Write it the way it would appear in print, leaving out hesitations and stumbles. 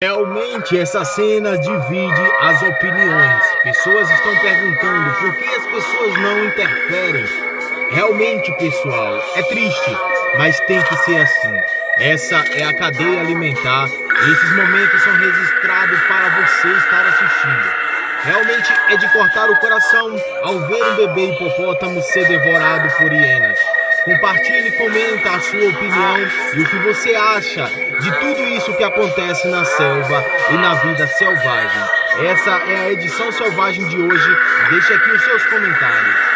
Realmente, essa cena divide as opiniões. Pessoas estão perguntando por que as pessoas não interferem. Realmente, pessoal, é triste, mas tem que ser assim. Essa é a cadeia alimentar e esses momentos são registrados para você estar assistindo. Realmente é de cortar o coração ao ver um bebê hipopótamo ser devorado por hienas. Compartilhe e comenta a sua opinião e o que você acha de tudo isso que acontece na selva e na vida selvagem. Essa é a edição selvagem de hoje. Deixe aqui os seus comentários.